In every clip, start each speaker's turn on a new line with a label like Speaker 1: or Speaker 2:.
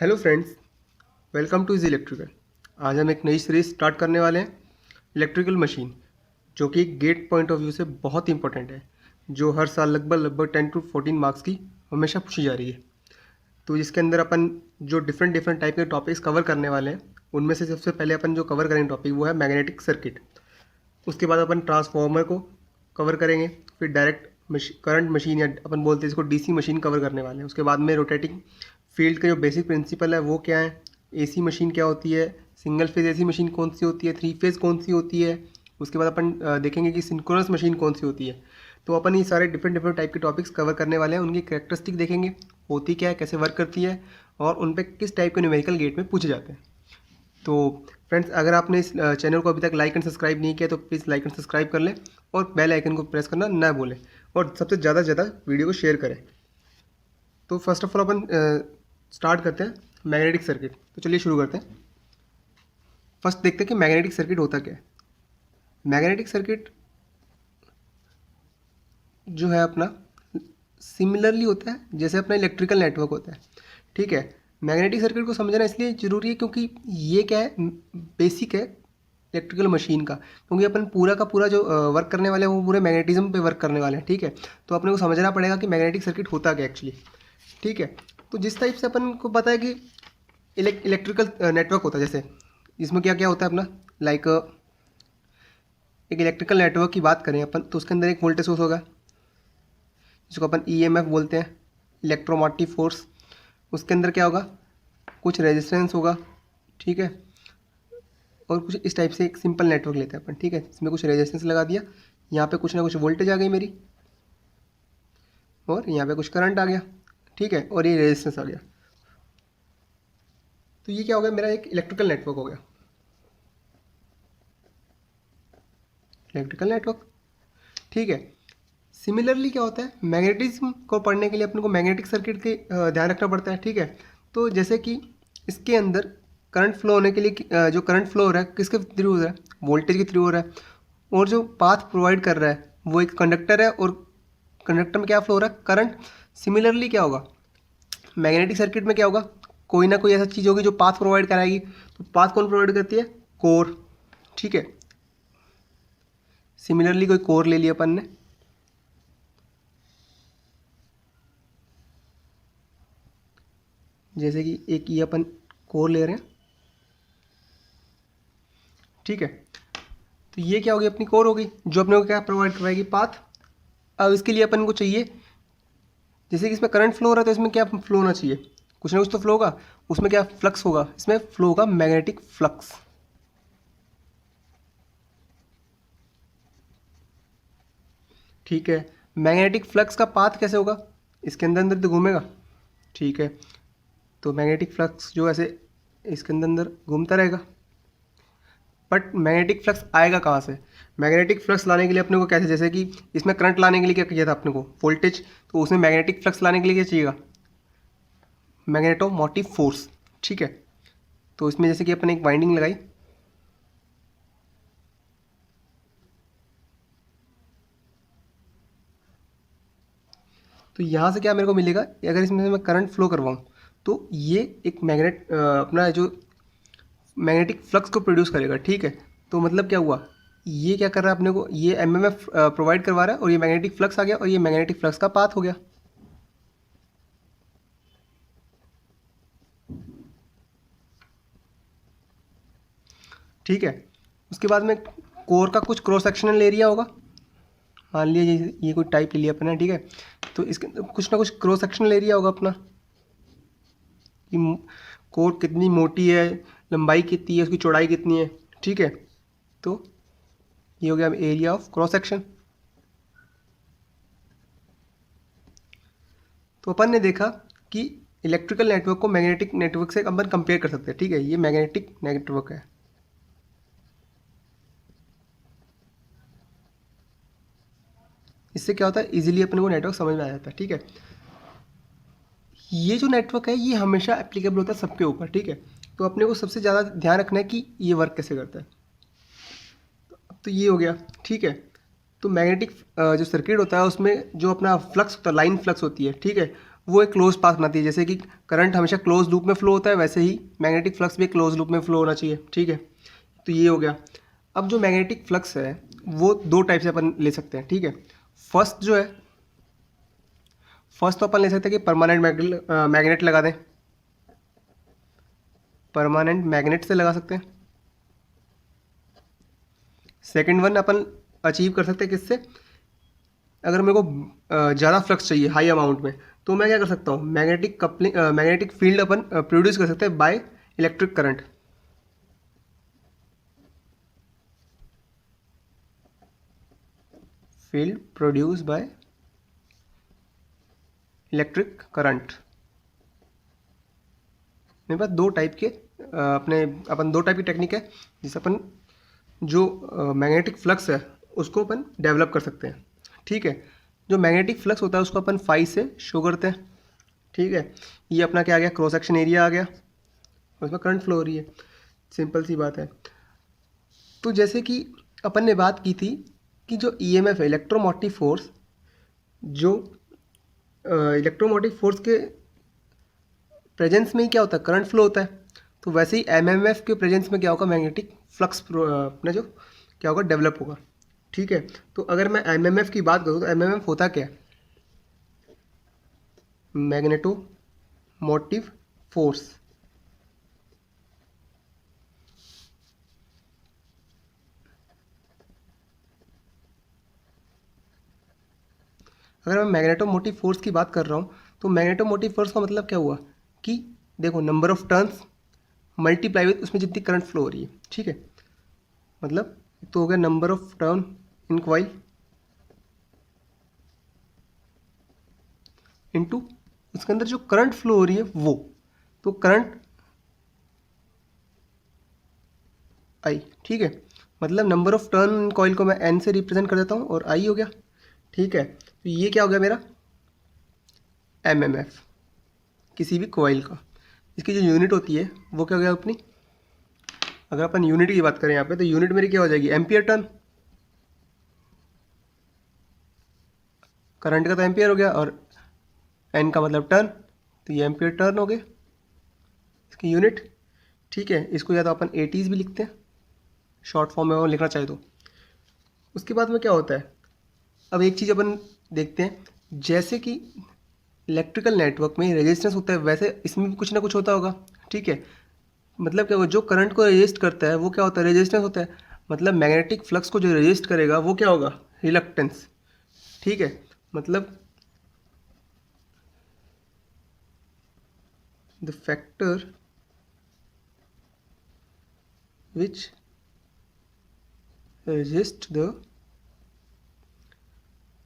Speaker 1: Hello friends, welcome to easy electrical. आज हम एक नई सीरीज स्टार्ट करने वाले हैं, इलेक्ट्रिकल मशीन, जो कि एक गेट पॉइंट ऑफ व्यू से बहुत इंपॉर्टेंट है, जो हर साल लगभग 10 to 14 मार्क्स की हमेशा पूछी जा रही है। तो इसके अंदर अपन जो डिफरेंट डिफरेंट टाइप के टॉपिक्स कवर करने वाले हैं, उनमें से सबसे पहले अपन जो कवर करेंगे टॉपिक वो है मैग्नेटिक सर्किट। उसके बाद अपन ट्रांसफार्मर को कवर करेंगे, फिर डायरेक्ट करंट मशीन या अपन बोलते हैं इसको डीसी मशीन कवर करने वाले हैं। उसके बाद में रोटेटिंग फील्ड का जो बेसिक प्रिंसिपल है वो क्या है, एसी मशीन क्या होती है, सिंगल फेज एसी मशीन कौन सी होती है, थ्री फेज कौन सी होती है। उसके बाद अपन देखेंगे कि सिंक्रोनस मशीन कौन सी होती है। तो अपन ये सारे डिफरेंट डिफरेंट टाइप के टॉपिक्स कवर करने वाले हैं, उनकी कैरेक्टरिस्टिक देखेंगे, होती क्या है, कैसे वर्क करती है और उन पर किस टाइप के न्यूमेरिकल गेट में पूछे जाते हैं। तो फ्रेंड्स, अगर आपने इस चैनल को अभी तक लाइक एंड सब्सक्राइब नहीं किया तो प्लीज़ लाइक एंड सब्सक्राइब कर लें और बेल आइकन को प्रेस करना ना भूलें और सबसे ज़्यादा से ज़्यादा वीडियो को शेयर करें। तो first of all upon start करते हैं मैग्नेटिक सर्किट। तो चलिए शुरू करते हैं। फर्स्ट देखते हैं कि मैग्नेटिक सर्किट होता क्या है। मैग्नेटिक सर्किट जो है अपना सिमिलरली होता है जैसे अपना इलेक्ट्रिकल नेटवर्क होता है। ठीक है, मैग्नेटिक सर्किट को समझना इसलिए ज़रूरी है क्योंकि ये क्या है, बेसिक है इलेक्ट्रिकल मशीन का। क्योंकि अपन पूरा का पूरा जो वर्क करने वाले हैं वो पूरे मैग्नेटिज्म पे वर्क करने वाले हैं। ठीक है, तो अपने को समझना पड़ेगा कि मैग्नेटिक सर्किट होता क्या एक्चुअली। ठीक है, तो जिस टाइप से अपन को पता है कि इलेक्ट्रिकल नेटवर्क होता है, जैसे इसमें क्या क्या होता है अपना, लाइक एक इलेक्ट्रिकल नेटवर्क की बात करें अपन तो उसके अंदर एक वोल्टेज सोर्स होगा जिसको अपन ईएमएफ बोलते हैं, इलेक्ट्रोमोटिव फोर्स। उसके अंदर क्या होगा, कुछ रेजिस्टेंस होगा। ठीक है, और कुछ इस टाइप से एक सिंपल नेटवर्क लेते हैं अपन। ठीक है, इसमें कुछ रेजिस्टेंस लगा दिया, यहाँ पे कुछ ना कुछ वोल्टेज आ गई मेरी और यहाँ पे कुछ करंट आ गया। ठीक है, और ये रेजिस्टेंस आ गया। तो ये क्या हो गया, मेरा एक इलेक्ट्रिकल नेटवर्क हो गया, इलेक्ट्रिकल नेटवर्क। ठीक है, सिमिलरली क्या होता है, मैग्नेटिज्म को पढ़ने के लिए अपने को मैग्नेटिक सर्किट के ध्यान रखना पड़ता है। ठीक है, तो जैसे कि इसके अंदर करंट फ्लो होने के लिए जो करंट फ्लो हो रहा है किसके थ्रू हो रहा है, वोल्टेज के थ्रू हो रहा है। और जो पाथ प्रोवाइड कर रहा है वो एक कंडक्टर है और कंडक्टर में क्या फ्लो हो रहा है, करंट। सिमिलरली क्या होगा, मैग्नेटिक सर्किट में क्या होगा, कोई ना कोई ऐसा चीज़ होगी जो पाथ प्रोवाइड कराएगी। तो पाथ कौन प्रोवाइड करती है, कोर। ठीक है, सिमिलरली कोई कोर ले लिया अपन ने, जैसे कि एक ये अपन कोर ले रहे हैं। ठीक है, तो ये क्या होगी, अपनी कोर होगी जो अपने को क्या प्रोवाइड करवाएगी, पाथ। अब इसके लिए अपन को चाहिए, जैसे कि इसमें करंट फ्लो हो रहा है तो इसमें क्या फ्लो होना चाहिए, कुछ ना कुछ तो फ्लो होगा। उसमें क्या फ्लक्स होगा, इसमें फ्लो होगा मैग्नेटिक फ्लक्स। ठीक है, मैग्नेटिक फ्लक्स का पाथ कैसे होगा, इसके अंदर अंदर तो घूमेगा। ठीक है, तो मैग्नेटिक फ्लक्स जो ऐसे इसके अंदर अंदर घूमता रहेगा। बट मैग्नेटिक फ्लक्स आएगा कहाँ से, मैग्नेटिक फ्लक्स लाने के लिए अपने को कैसे, जैसे कि इसमें करंट लाने के लिए क्या किया था अपने को, वोल्टेज। तो उसमें मैग्नेटिक फ्लक्स लाने के लिए क्या चाहिएगा, मैग्नेटोमोटिव फोर्स। ठीक है, तो इसमें जैसे कि अपन एक वाइंडिंग लगाई, तो यहाँ से क्या मेरे को मिलेगा, अगर इसमें से मैं करंट फ्लो करवाऊँ तो ये एक अपना जो मैग्नेटिक फ्लक्स को प्रोड्यूस करेगा। ठीक है, तो मतलब क्या हुआ, ये क्या कर रहा है अपने को, ये एमएमएफ प्रोवाइड करवा रहा है और ये मैग्नेटिक फ्लक्स आ गया और ये मैग्नेटिक फ्लक्स का पाथ हो गया। ठीक है, उसके बाद में कोर का कुछ क्रॉस सेक्शनल एरिया होगा, मान लिया ये कोई टाइप ले लिया अपने। ठीक है, तो इसके अंदर कुछ ना कुछ क्रॉस सेक्शनल एरिया होगा अपना, कि कोर कितनी मोटी है, लंबाई कितनी है, उसकी चौड़ाई कितनी है। ठीक है, तो ये हो गया एरिया ऑफ क्रॉस सेक्शन। तो अपन ने देखा कि इलेक्ट्रिकल नेटवर्क को मैग्नेटिक नेटवर्क से अपन कंपेयर कर सकते हैं। ठीक है, ये मैग्नेटिक नेटवर्क है। इससे क्या होता है, इजीली अपने को नेटवर्क समझ में आ जाता है। ठीक है, ये जो नेटवर्क है ये हमेशा एप्लीकेबल होता है सबके ऊपर। ठीक है, तो अपने को सबसे ज़्यादा ध्यान रखना है कि ये वर्क कैसे करता है। तो ये हो गया। ठीक है, तो मैग्नेटिक जो सर्किट होता है उसमें जो अपना फ्लक्स होता है, लाइन फ्लक्स होती है। ठीक है, वो एक क्लोज पाथ बनाती है। जैसे कि करंट हमेशा क्लोज लूप में फ्लो होता है, वैसे ही मैग्नेटिक फ्लक्स भी क्लोज लूप में फ्लो होना चाहिए। ठीक है, तो ये हो गया। अब जो मैग्नेटिक फ्लक्स है वो दो टाइप से अपन ले सकते हैं। ठीक है, फर्स्ट जो है, फर्स्ट तो अपन ले सकते हैं कि परमानेंट मैग्नेट लगा दें, परमानेंट मैग्नेट से लगा सकते हैं। सेकंड वन अपन अचीव कर सकते हैं किससे, अगर मेरे को ज़्यादा फ्लक्स चाहिए हाई अमाउंट में, तो मैं क्या कर सकता हूँ, मैग्नेटिक कपलिंग मैग्नेटिक फील्ड अपन प्रोड्यूस कर सकते हैं by electric current. Field produce by electric current. मेरे पास दो टाइप के अपन दो टाइप की टेक्निक है जिससे अपन जो मैग्नेटिक फ्लक्स है उसको अपन डेवलप कर सकते हैं। ठीक है, जो मैग्नेटिक फ्लक्स होता है उसको अपन फाई से शो करते हैं। ठीक है, ये अपना क्या आ गया, क्रॉस सेक्शन एरिया आ गया, उसमें करंट फ्लो हो रही है, सिंपल सी बात है। तो जैसे कि अपन ने बात की थी कि जो ईएमएफ है, इलेक्ट्रोमोटिव फोर्स, जो इलेक्ट्रोमोटिव फोर्स के प्रेजेंस में ही क्या होता है, करंट फ्लो होता है। तो वैसे ही एमएमएफ के प्रेजेंस में क्या होगा, मैग्नेटिक फ्लक्स अपना जो क्या होगा, डेवलप होगा। ठीक है, तो अगर मैं एमएमएफ की बात करूँ तो एमएमएफ होता क्या है, मैग्नेटो मोटिव फोर्स। अगर मैं मैग्नेटोमोटिव फोर्स की बात कर रहा हूँ तो मैग्नेटोमोटिव फोर्स का मतलब क्या हुआ कि देखो number of turns multiply with उसमें जितनी करंट फ्लो हो रही है। ठीक है, मतलब तो हो गया number of turn in coil into उसके अंदर जो करंट फ्लो हो रही है वो, तो करंट आई। ठीक है, मतलब number of turn in coil को मैं एन से रिप्रेजेंट कर देता हूँ और आई हो गया। ठीक है, तो ये क्या हो गया मेरा एमएमएफ किसी भी कॉइल का। इसकी जो यूनिट होती है वो क्या हो गया अपनी, अगर अपन यूनिट की बात करें यहाँ पे तो यूनिट मेरी क्या हो जाएगी, एम्पियर टर्न। करंट का तो एम्पियर हो गया और एन का मतलब टर्न, तो ये एम्पियर टर्न हो गए इसकी यूनिट। ठीक है, इसको या तो अपन एटीज़ भी लिखते हैं शॉर्ट फॉर्म में वो लिखना चाहे तो। उसके बाद में क्या होता है, अब एक चीज़ अपन देखते हैं, जैसे कि इलेक्ट्रिकल नेटवर्क में रेजिस्टेंस होता है वैसे इसमें भी कुछ ना कुछ होता होगा। ठीक है, मतलब क्या होगा, जो करंट को रेजिस्ट करता है वो क्या होता है, रेजिस्टेंस होता है। मतलब मैग्नेटिक फ्लक्स को जो रेजिस्ट करेगा वो क्या होगा, रिलक्टेंस। ठीक है, मतलब the factor which resist the,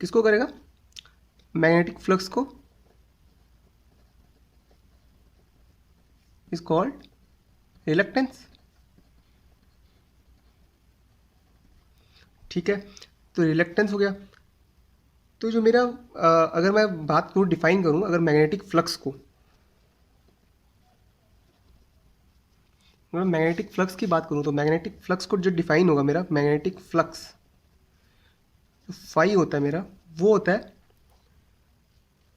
Speaker 1: किसको करेगा, मैग्नेटिक फ्लक्स को, इज कॉल्ड रिलक्टेंस। ठीक है, तो रिलक्टेंस हो गया। तो जो मेरा अगर मैं बात करूँ डिफाइन करूँ अगर मैग्नेटिक फ्लक्स को, अगर मैग्नेटिक फ्लक्स की बात करूँ तो मैग्नेटिक फ्लक्स को जो डिफाइन होगा मेरा, मैग्नेटिक फ्लक्स जो फाई होता है मेरा, वो होता है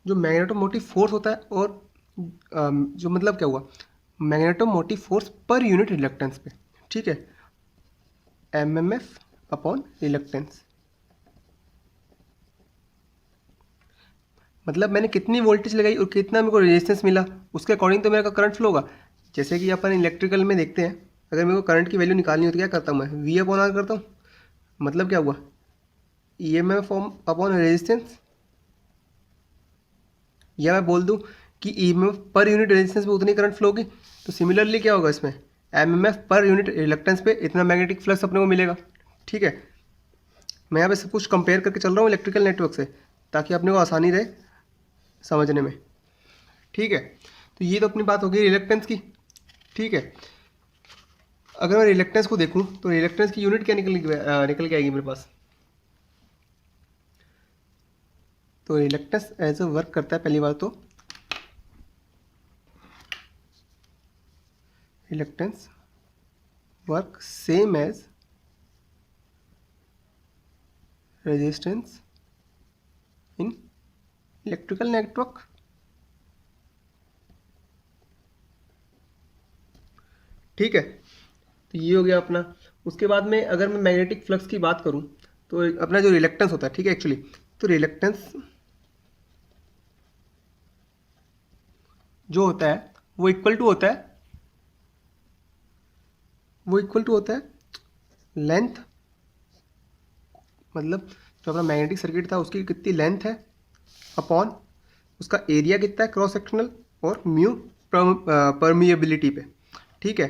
Speaker 1: जो मैग्नेटोमोटिव फोर्स होता है और जो मतलब क्या हुआ, मैग्नेटोमोटिव फोर्स पर यूनिट रिलक्टेंस पे। ठीक है, एमएमएफ अपॉन रिलक्टेंस, मतलब मैंने कितनी वोल्टेज लगाई और कितना मेरे को रेजिस्टेंस मिला उसके अकॉर्डिंग तो मेरा करंट फ्लो होगा। जैसे कि अपन इलेक्ट्रिकल में देखते हैं, अगर मेरे को करंट की वैल्यू निकालनी हो तो क्या करता हूँ मैं, वी अपॉन आर करता हूँ। मतलब क्या हुआ, E M F upon resistance, या मैं बोल दूं कि E M F per unit resistance पे उतनी करंट फ्लो होगी। तो सिमिलरली क्या होगा इसमें, M M F per unit reluctance पे इतना मैग्नेटिक फ्लक्स अपने को मिलेगा। ठीक है, मैं यहाँ पे सब कुछ कंपेयर करके चल रहा हूँ इलेक्ट्रिकल नेटवर्क से ताकि अपने को आसानी रहे समझने में। ठीक है, तो ये तो अपनी बात हो गई रिलक्टेंस की। ठीक है, अगर मैं रिलक्टेंस को देखूँ तो रिलक्टेंस की यूनिट क्या निकल के आएगी मेरे पास। तो रिलक्टेंस एज अ वर्क करता है, पहली बात तो reluctance work same as resistance in electrical network. ठीक है, तो ये हो गया अपना। उसके बाद में अगर मैं मैग्नेटिक फ्लक्स की बात करूँ तो अपना जो रिलक्टेंस होता है, ठीक है, एक्चुअली तो रिलक्टेंस जो होता है वो इक्वल टू होता है, लेंथ, मतलब जो अपना मैग्नेटिक सर्किट था उसकी कितनी लेंथ है अपॉन उसका एरिया कितना है क्रॉस सेक्शनल, और म्यू परमिएबिलिटी पे। ठीक है,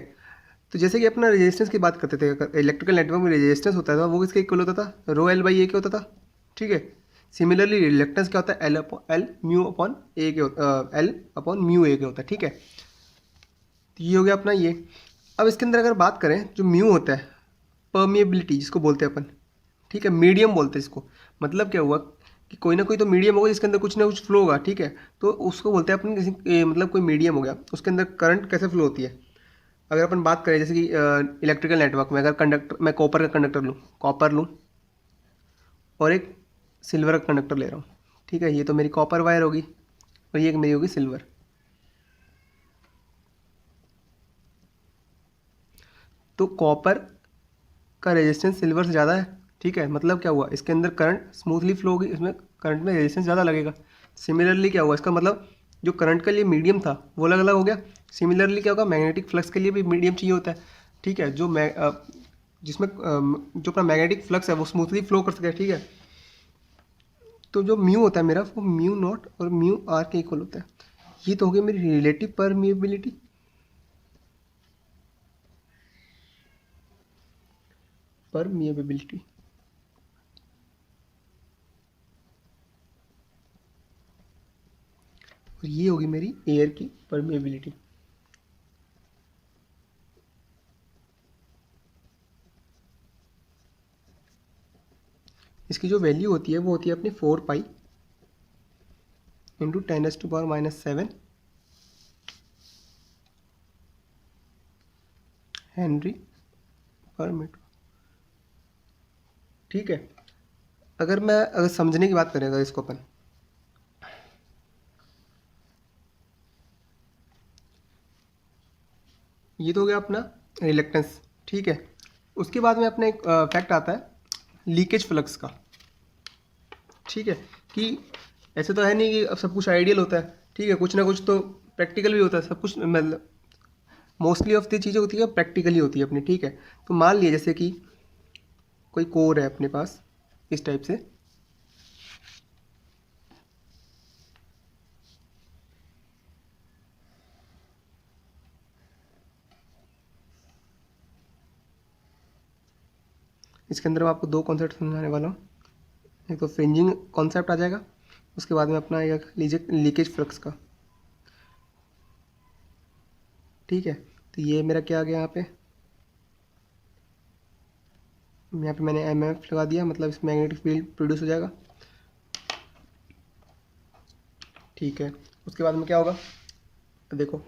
Speaker 1: तो जैसे कि अपना रेजिस्टेंस की बात करते थे, इलेक्ट्रिकल नेटवर्क में रेजिस्टेंस होता था वो किसके इक्वल होता था, रो एल बाई ए के होता था। ठीक है, सिमिलरली रिलक्टेंस क्या होता है, एल म्यू अपॉन ए के एल अपॉन म्यू ए के होता है। ठीक है, तो ये हो गया अपना ये। अब इसके अंदर अगर बात करें जो म्यू होता है, परमिएबिलिटी जिसको बोलते हैं अपन, ठीक है, मीडियम बोलते हैं इसको। मतलब क्या हुआ कि कोई ना कोई तो मीडियम होगा जिसके अंदर कुछ ना कुछ फ्लो होगा। ठीक है, तो उसको बोलते हैं अपन किसी मतलब कोई मीडियम हो गया, उसके अंदर करंट कैसे फ्लो होती है। अगर अपन बात करें जैसे कि इलेक्ट्रिकल नेटवर्क में, अगर कंडक्टर, मैं कॉपर का कंडक्टर लूँ, कॉपर लूँ और एक सिल्वर का कंडक्टर ले रहा हूँ। ठीक है, ये तो मेरी कॉपर वायर होगी और ये मेरी होगी सिल्वर। तो कॉपर का रेजिस्टेंस सिल्वर से ज़्यादा है। ठीक है, मतलब क्या हुआ, इसके अंदर करंट स्मूथली फ्लो होगी, इसमें करंट में रेजिस्टेंस ज़्यादा लगेगा। सिमिलरली क्या हुआ, इसका मतलब जो करंट के लिए मीडियम था वो अलग अलग हो गया। सिमिलरली क्या होगा, मैग्नेटिक फ्लक्स के लिए भी मीडियम चाहिए होता है। ठीक है, जिसमें जो अपना मैग्नेटिक फ्लक्स है वो स्मूथली फ्लो कर सके। ठीक है, तो जो म्यू होता है मेरा, वो म्यू नॉट और म्यू आर के इक्वल होता है। ये तो हो गई मेरी रिलेटिव परमिएबिलिटी। परमिएबिलिटी और ये होगी मेरी एयर की परमिएबिलिटी। इसकी जो वैल्यू होती है वो होती है अपनी 4 पाई इंटू 10⁻⁻7 हेनरी पर मीटर। ठीक है, अगर समझने की बात करें अगर इसको अपन, ये तो हो गया अपना रिलक्टेंस। ठीक है, उसके बाद में अपना एक फैक्ट आता है लीकेज फ्लक्स का। ठीक है, कि ऐसे तो है नहीं कि अब सब कुछ आइडियल होता है। ठीक है, कुछ ना कुछ तो प्रैक्टिकल भी होता है, सब कुछ मतलब मोस्टली ऑफ द चीज़ें होती है प्रैक्टिकली होती है अपनी। ठीक है, तो मान लिया जैसे कि कोई कोर है अपने पास इस टाइप से, इसके अंदर मैं आपको दो कॉन्सेप्ट समझाने वाला हूँ। एक तो फ्रिंजिंग कॉन्सेप्ट आ जाएगा, उसके बाद में अपना आएगा लीकेज फ्लक्स का। ठीक है, तो ये मेरा क्या आ गया यहाँ पे मैंने एम एफ लगा दिया, मतलब इस मैग्नेटिक फील्ड प्रोड्यूस हो जाएगा। ठीक है, उसके बाद में क्या होगा, देखो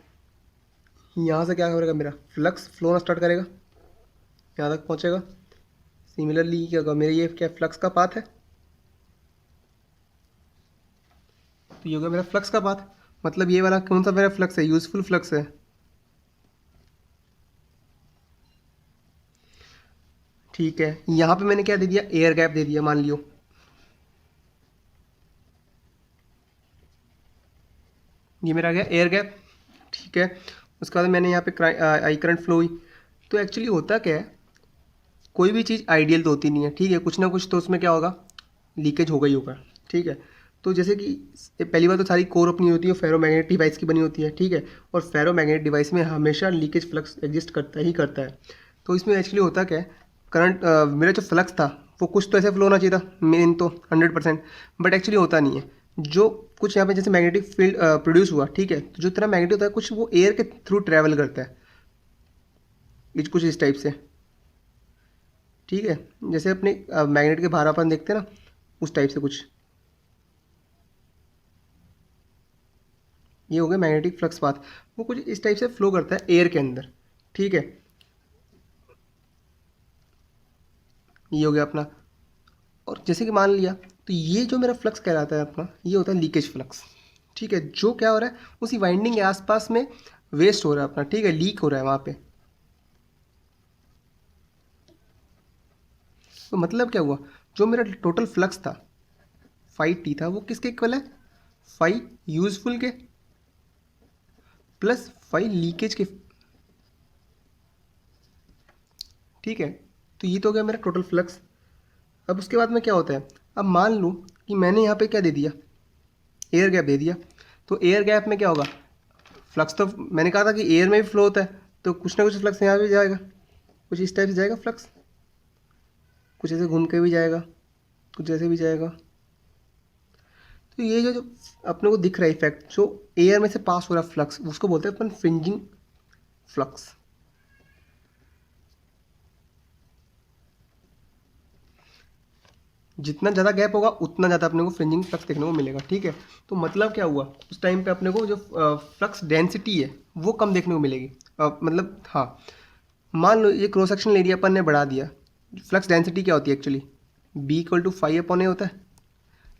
Speaker 1: यहाँ से क्या करेगा, मेरा फ्लक्स फ्लो होना स्टार्ट करेगा, यहाँ तक पहुँचेगा। सिमिलरली क्या होगा, मेरा ये क्या फ्लक्स का पाथ है, तो ये होगा मेरा फ्लक्स का पाथ। मतलब ये वाला कौन सा मेरा फ्लक्स है, यूजफुल फ्लक्स है। ठीक है, यहाँ पे मैंने क्या दे दिया, एयर गैप दे दिया, मान लियो। ये मेरा आ गया एयर गैप। ठीक है, उसके बाद मैंने यहाँ पे आई करंट फ्लो हुई। तो एक्चुअली होता क्या है, कोई भी चीज़ आइडियल तो होती नहीं है। ठीक है, कुछ ना कुछ तो उसमें क्या होगा, लीकेज होगा ही होगा। ठीक है, तो जैसे कि पहली बात तो सारी कोर अपनी होती है, फेरोमैग्नेटिक डिवाइस की बनी होती है। ठीक है, और फेरोमैग्नेटिक डिवाइस में हमेशा लीकेज फ्लक्स एग्जिस्ट करता ही करता है। तो इसमें एक्चुअली होता क्या है, करंट मेरा जो फ्लक्स था वो कुछ तो ऐसे फ्लो होना चाहिए था, मेन तो 100%, बट एक्चुअली होता नहीं है। जो कुछ यहाँ पे जैसे मैग्नेटिक फील्ड प्रोड्यूस हुआ, ठीक है, तो जो तरह मैग्नेटिक होता है कुछ वो एयर के थ्रू ट्रैवल करता है, कुछ इस टाइप से। ठीक है, जैसे अपने मैग्नेट के बाहर अपन देखते हैं ना, उस टाइप से कुछ। ये हो गया मैग्नेटिक फ्लक्स पाथ, वो कुछ इस टाइप से फ्लो करता है एयर के अंदर। ठीक है, ये हो गया अपना। और जैसे कि मान लिया, तो ये जो मेरा फ्लक्स कहलाता है अपना, ये होता है लीकेज फ्लक्स। ठीक है, जो क्या हो रहा है, उसी वाइंडिंग के आसपास में वेस्ट हो रहा है अपना। ठीक है, लीक हो रहा है वहाँ पे। तो मतलब क्या हुआ, जो मेरा टोटल फ्लक्स था फाई टी था वो किसके इक्वल है, फाई यूजफुल के प्लस फाई लीकेज के। ठीक है, तो ये तो हो गया मेरा टोटल फ्लक्स। अब उसके बाद में क्या होता है, अब मान लूँ कि मैंने यहाँ पे क्या दे दिया, एयर गैप दे दिया। तो एयर गैप में क्या होगा, फ्लक्स तो मैंने कहा था कि एयर में भी फ्लो होता है, तो कुछ ना कुछ फ्लक्स यहाँ भी जाएगा, कुछ इस टाइप से जाएगा फ्लक्स, कुछ ऐसे घूम के भी जाएगा, कुछ ऐसे भी जाएगा। तो ये जो अपने को दिख रहा है इफेक्ट, जो एयर में से पास हो रहा है फ्लक्स, उसको बोलते हैं अपन फ्रिंजिंग फ्लक्स। जितना ज़्यादा गैप होगा उतना ज़्यादा अपने को फ्रिंजिंग फ्लक्स देखने को मिलेगा। ठीक है, तो मतलब क्या हुआ, उस टाइम पे अपने को जो फ्लक्स डेंसिटी है वो कम देखने को मिलेगी। मतलब हाँ, मान लो ये क्रॉस सेक्शनल एरिया अपन ने बढ़ा दिया। फ्लक्स डेंसिटी क्या होती है actually, B equal to five upon A होता है,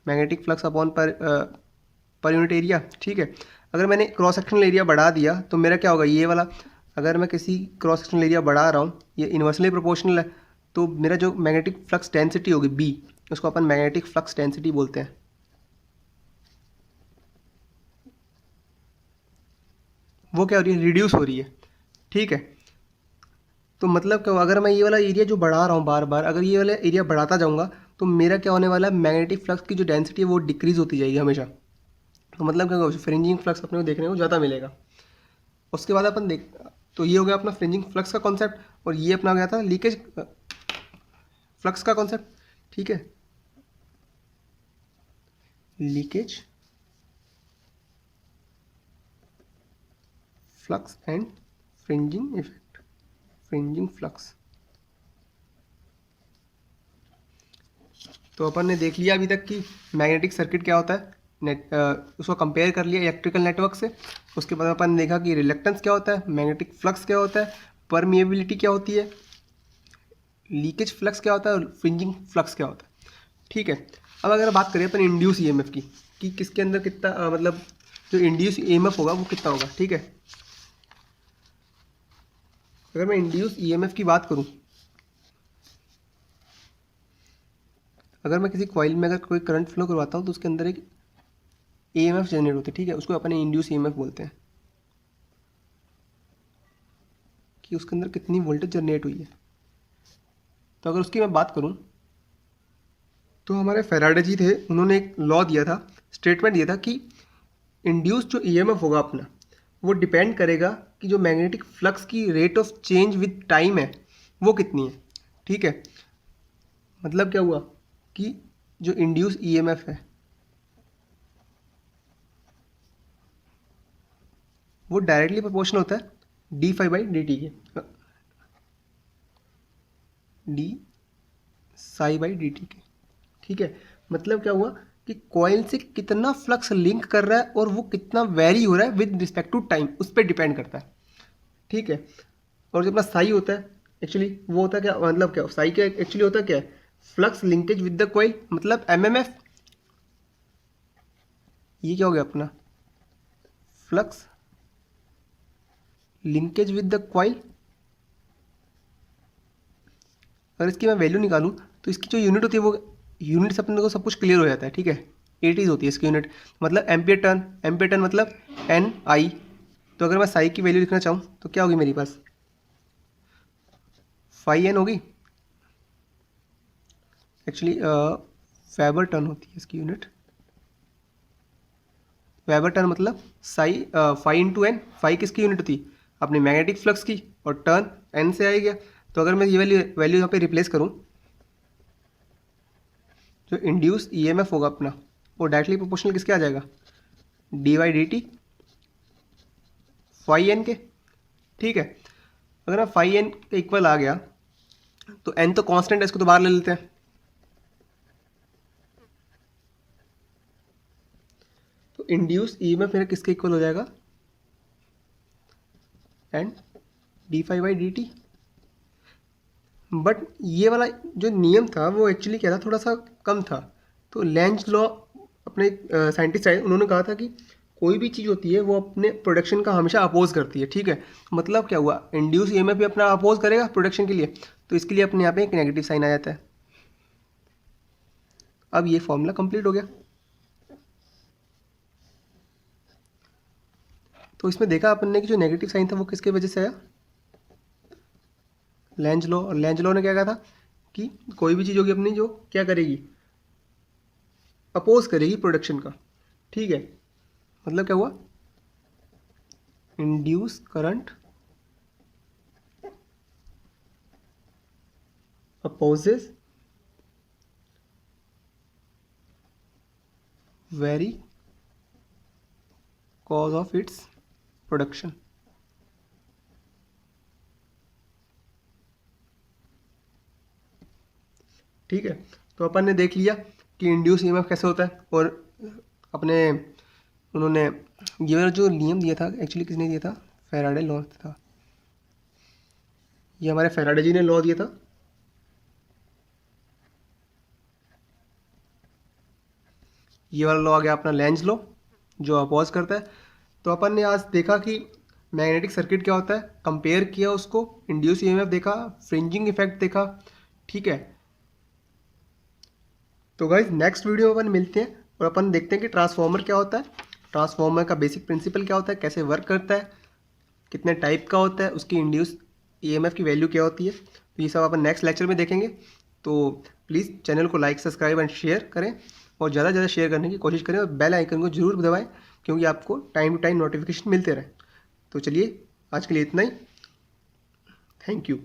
Speaker 1: magnetic flux upon per unit area. ठीक है, अगर मैंने क्रॉस सेक्शनल एरिया बढ़ा दिया तो मेरा क्या होगा, ये वाला अगर मैं किसी क्रॉस सेक्शनल एरिया बढ़ा रहा हूँ, ये इन्वर्सली प्रोपोर्शनल है, तो मेरा जो मैग्नेटिक फ्लक्स डेंसिटी होगी बी, उसको अपन मैग्नेटिक फ्लक्स डेंसिटी बोलते हैं। वो क्या हो रही है, रिड्यूस हो रही है। ठीक है, तो मतलब क्या, अगर मैं ये वाला एरिया जो बढ़ा रहा हूँ बार बार, अगर ये वाला एरिया बढ़ाता जाऊँगा तो मेरा क्या होने वाला है, मैग्नेटिक फ्लक्स की जो डेंसिटी है वो डिक्रीज होती जाएगी हमेशा। तो मतलब क्या होगा, फ्रिंजिंग फ्लक्स अपने को देखने को ज़्यादा मिलेगा। उसके बाद अपन देख, तो ये हो गया अपना फ्रिंजिंग फ्लक्स का कॉन्सेप्ट, और ये अपना गया था लीकेज फ्लक्स का कॉन्सेप्ट। ठीक है, leakage flux and fringing effect, fringing flux. तो अपन ने देख लिया अभी तक कि मैग्नेटिक सर्किट क्या होता है, उसको कंपेयर कर लिया इलेक्ट्रिकल नेटवर्क से। उसके बाद अपन ने देखा कि रिलेक्टेंस क्या होता है, मैग्नेटिक फ्लक्स क्या होता है, परमिएबिलिटी क्या होती है, लीकेज फ्लक्स क्या होता है, और फ्रिंजिंग फ्लक्स क्या होता है। ठीक है, अब अगर बात करें अपन इंड्यूस ईएमएफ की, कि किसके अंदर कितना मतलब जो इंड्यूस ईएमएफ होगा वो कितना होगा। ठीक है, अगर मैं इंड्यूस ईएमएफ की बात करूं, अगर मैं किसी कॉइल में अगर कोई करंट फ्लो करवाता हूं तो उसके अंदर एक ईएमएफ जनरेट होता है। ठीक है, उसको अपन इंड्यूस ईएमएफ बोलते हैं, कि उसके अंदर कितनी वोल्टेज जनरेट हुई है। तो अगर उसकी मैं बात करूं, तो हमारे फैराडे जी थे, उन्होंने एक लॉ दिया था, स्टेटमेंट दिया था कि इंड्यूस जो ईएमएफ होगा अपना, वो डिपेंड करेगा कि जो मैग्नेटिक फ्लक्स की rate of change with time है वो कितनी है। ठीक है, मतलब क्या हुआ कि जो इंड्यूस ईएमएफ है वो डायरेक्टली प्रोपोर्शनल होता है D phi by D T के, D psi by D T के। ठीक है, मतलब क्या हुआ कि कॉइल से कितना फ्लक्स लिंक कर रहा है और वो कितना वेरी हो रहा है विद रिस्पेक्ट टू टाइम, उस पर डिपेंड करता है। ठीक है, और जो अपना साई होता है एक्चुअली वो होता है क्या, मतलब क्या साई क्या एक्चुअली होता है, क्या है, flux linkage with the coil, मतलब एमएमएफ। ये क्या हो गया अपना, flux linkage with the coil. अगर इसकी मैं वैल्यू निकालूं तो इसकी जो यूनिट होती है वो यूनिट से अपने को सब कुछ क्लियर हो जाता है। ठीक है, एटीज होती है इसकी यूनिट, मतलब एम्पियर टर्न, एम्पियर टर्न मतलब एन आई। तो अगर मैं साई की वैल्यू लिखना चाहूँ तो क्या होगी मेरे पास, फाई एन होगी। एक्चुअली वेबर टर्न होती है इसकी यूनिट, वेबर टर्न मतलब psi phi into N. Phi किसकी यूनिट होती, अपनी मैग्नेटिक फ्लक्स की, और टर्न एन से आएगा। तो अगर मैं ये वैल्यू यहाँ पे रिप्लेस करूँ, जो इंड्यूस ईएमएफ होगा अपना वो डायरेक्टली प्रोपोर्शनल किसके आ जाएगा, D Y D T phi N के। ठीक है, अगर मैं फाई एन के इक्वल आ गया तो एन तो कांस्टेंट है, इसको तो बाहर ले लेते हैं। तो इंड्यूस ईएमएफ मेरा किसके इक्वल हो जाएगा, and D phi by D T. But ये वाला जो नियम था वो एक्चुअली क्या था, थोड़ा सा कम था। तो लेंज लॉ अपने साइंटिस्ट आए, उन्होंने कहा था कि कोई भी चीज़ होती है वो अपने प्रोडक्शन का हमेशा अपोज करती है। ठीक है, मतलब क्या हुआ, इंड्यूस ईएमएफ भी अपना अपोज करेगा प्रोडक्शन के लिए, तो इसके लिए अपने यहाँ पे एक नेगेटिव साइन आ जाता है। अब ये फॉर्मूला कंप्लीट हो गया। तो इसमें देखा अपन ने कि जो नेगेटिव साइन था वो किसकी वजह से आया, लेंज लॉ। और लेंज लॉ ने क्या कहा था कि कोई भी चीज़ होगी अपनी जो क्या करेगी, अपोज करेगी प्रोडक्शन का। ठीक है, मतलब क्या हुआ, induce current opposes very cause of its production. ठीक है, तो अपन ने देख लिया कि इंड्यूस ईएमएफ कैसे होता है। और अपने उन्होंने ये वाला जो नियम दिया था, एक्चुअली किसने दिया था, फैराडे लॉ था, ये हमारे फैराडे जी ने लॉ दिया था। ये वाला लॉ आ गया अपना लेंज लॉ, जो अपोज करता है। तो अपन ने आज देखा कि मैग्नेटिक सर्किट क्या होता है, कंपेयर किया उसको, इंड्यूस ईएमएफ देखा, फ्रिंजिंग इफेक्ट देखा। ठीक है, तो गाइज नेक्स्ट वीडियो में अपन मिलते हैं और अपन देखते हैं कि ट्रांसफॉर्मर क्या होता है, ट्रांसफॉर्मर का बेसिक प्रिंसिपल क्या होता है, कैसे वर्क करता है, कितने टाइप का होता है, उसकी इंड्यूस ईएमएफ की वैल्यू क्या होती है। तो ये सब अपन नेक्स्ट लेक्चर में देखेंगे। तो प्लीज़ चैनल को लाइक, सब्सक्राइब एंड शेयर करें और ज़्यादा से ज़्यादा शेयर करने की कोशिश करें और बेल आइकन को जरूर दबाएं, क्योंकि आपको टाइम टू टाइम नोटिफिकेशन मिलते रहे। तो चलिए आज के लिए इतना ही, थैंक यू।